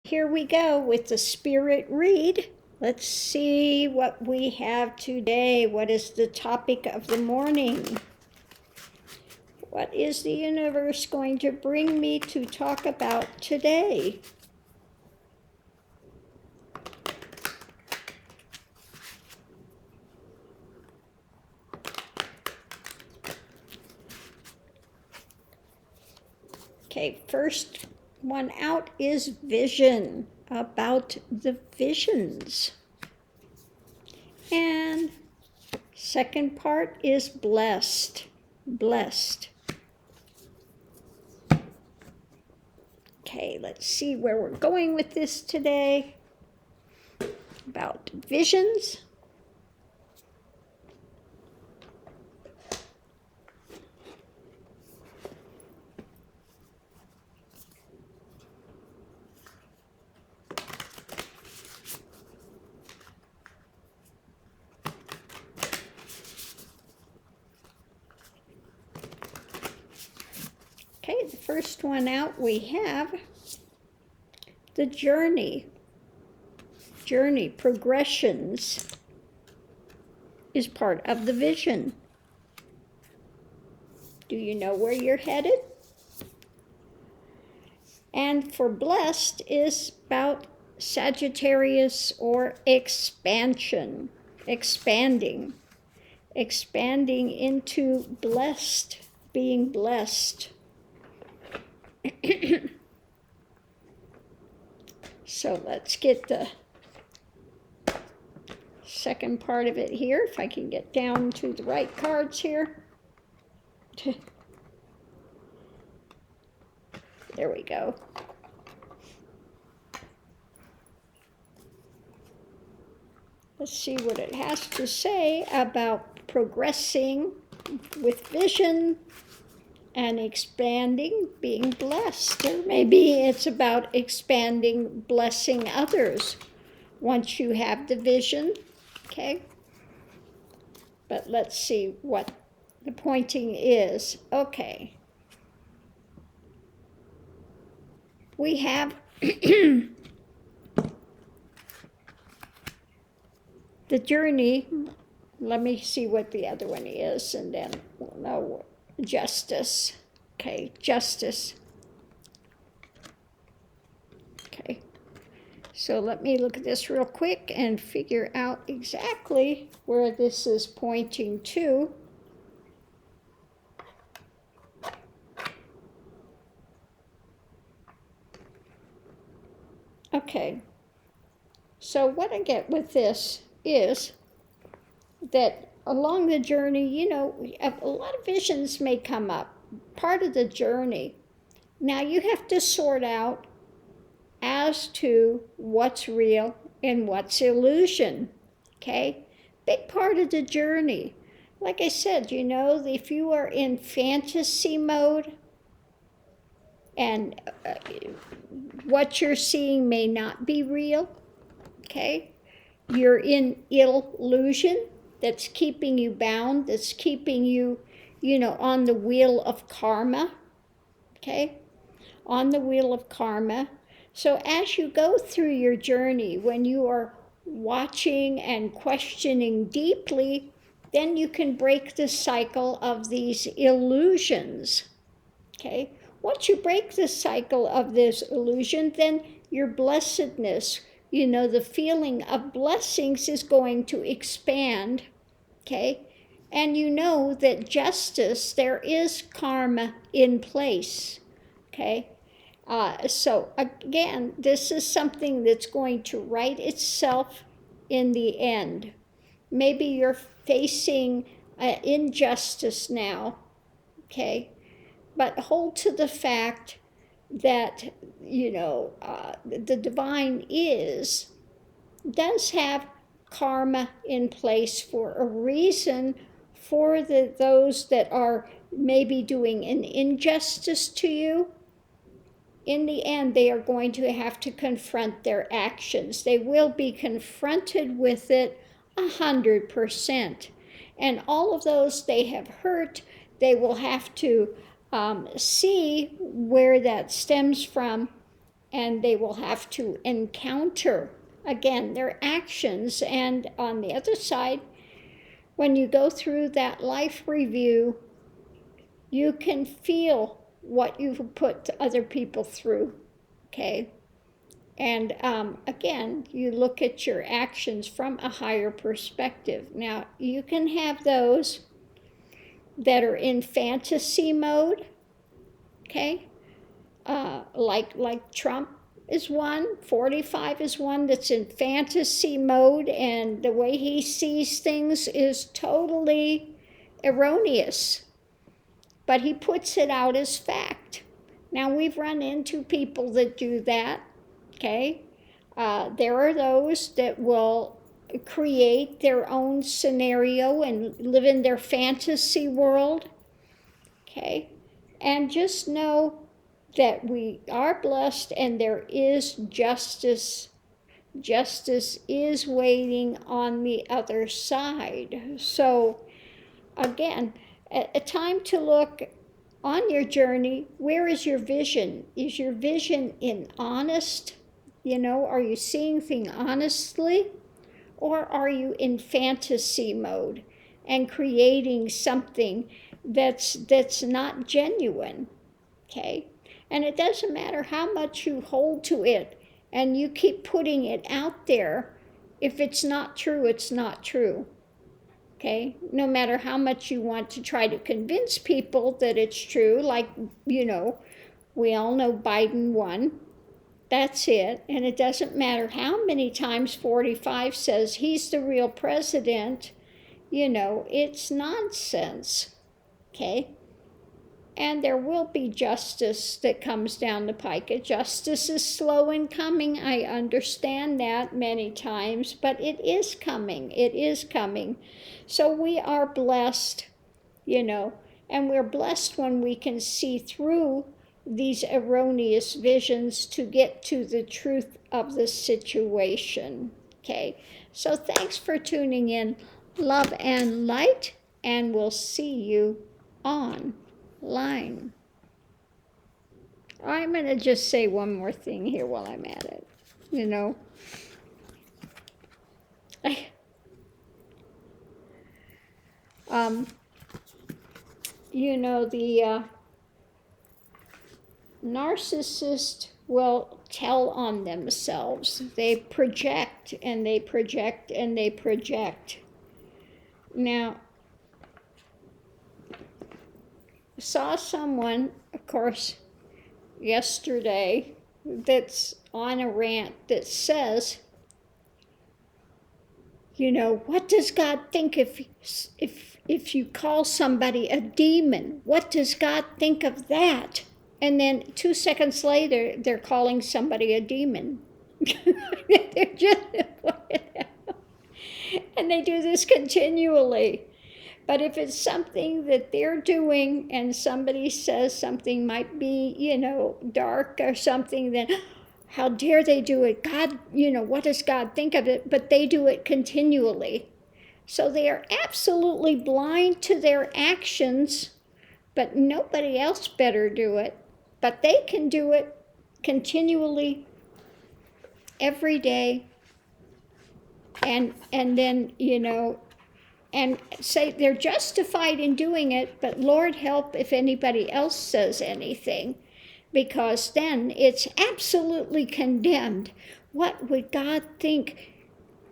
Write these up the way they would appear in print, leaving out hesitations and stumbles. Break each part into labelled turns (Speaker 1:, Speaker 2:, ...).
Speaker 1: Here we go with the spirit read. Let's see what we have today. What is the topic of the morning? What is the universe going to bring me to talk about today? Okay, first one out is vision, about the visions. And second part is blessed, blessed. Okay, let's see where we're going with this today. About visions. Okay, the first one out we have the journey. Journey, progressions is part of the vision. Do you know where you're headed? And for blessed is about Sagittarius or expansion, expanding into blessed, being blessed. So let's get the second part of it here, if I can get down to the right cards here. There we go. Let's see what it has to say about progressing with vision and expanding, being blessed. Or maybe it's about expanding, blessing others once you have the vision, okay? But let's see what the pointing is. Okay. We have the journey. Let me see what the other one is, and then we'll know. Justice. Okay, justice. Okay, so let me look at this real quick and figure out exactly where this is pointing to. Okay, so what I get with this is that along the journey, you know, a lot of visions may come up, part of the journey. Now you have to sort out as to what's real and what's illusion, okay? Big part of the journey. Like I said, you know, if you are in fantasy mode and what you're seeing may not be real, okay? You're in illusion. That's keeping you bound, that's keeping you, you know, on the wheel of karma, okay? On the wheel of karma. So as you go through your journey, when you are watching and questioning deeply, then you can break the cycle of these illusions, okay? Once you break the cycle of this illusion, then your blessedness, you know, the feeling of blessings is going to expand. Okay, and you know that justice, there is karma in place, okay? So again, this is something that's going to right itself in the end. Maybe you're facing injustice now, okay? But hold to the fact that, you know, the divine does have karma in place for a reason for those that are maybe doing an injustice to you. In the end, they are going to have to confront their actions. They will be confronted with it 100%. And all of those they have hurt, they will have to see where that stems from and they will have to encounter, again, their actions. And on the other side, when you go through that life review, you can feel what you've put other people through, okay? And again, you look at your actions from a higher perspective. Now, you can have those that are in fantasy mode, okay? Like Trump is one, 45 is one that's in fantasy mode, and the way he sees things is totally erroneous, but he puts it out as fact. Now, we've run into people that do that, okay? There are those that will create their own scenario and live in their fantasy world, okay? And just know that we are blessed and there is justice. Justice is waiting on the other side. So, again, a time to look on your journey. Where is your vision? Is your vision in honest? Are you seeing things honestly? Or are you in fantasy mode and creating something that's not genuine? Okay? And it doesn't matter how much you hold to it and you keep putting it out there. If it's not true, it's not true. Okay? No matter how much you want to try to convince people that it's true, like, we all know Biden won. That's it. And it doesn't matter how many times 45 says he's the real president. It's nonsense. Okay? And there will be justice that comes down the pike. Justice is slow in coming. I understand that many times, but it is coming. It is coming. So we are blessed, and we're blessed when we can see through these erroneous visions to get to the truth of the situation. Okay, so thanks for tuning in. Love and light, and we'll see you online. I'm going to just say one more thing here while I'm at it. The narcissist will tell on themselves. They project and they project and they project. Now, I saw someone, of course, yesterday that's on a rant that says, what does God think if you call somebody a demon? What does God think of that? And then 2 seconds later, they're calling somebody a demon. They're just, and they do this continually. But if it's something that they're doing and somebody says something might be, dark or something, then how dare they do it? God, what does God think of it? But they do it continually. So they are absolutely blind to their actions, but nobody else better do it. But they can do it continually every day. And then, and say they're justified in doing it, but Lord help if anybody else says anything, because then it's absolutely condemned. What would God think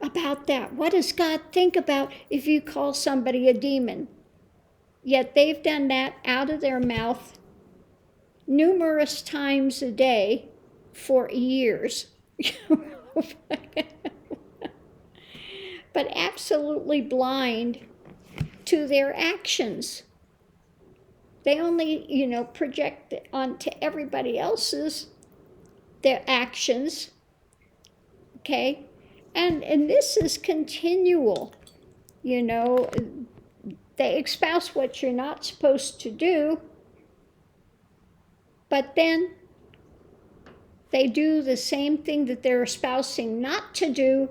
Speaker 1: about that? What does God think about if you call somebody a demon? Yet they've done that out of their mouth numerous times a day for years. But absolutely blind to their actions. They only, project onto everybody else's their actions. Okay? And this is continual. They espouse what you're not supposed to do, but then they do the same thing that they're espousing not to do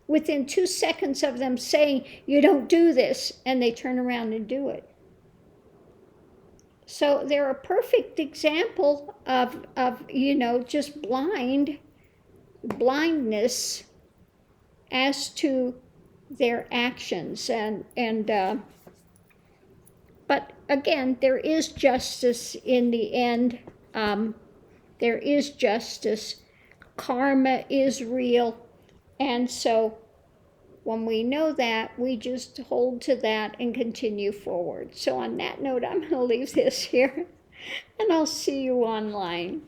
Speaker 1: within 2 seconds of them saying, you don't do this, and they turn around and do it. So they're a perfect example of just blindness as to their actions. But again, there is justice in the end. There is justice. Karma is real. And so when we know that, we just hold to that and continue forward. So on that note, I'm going to leave this here, and I'll see you online.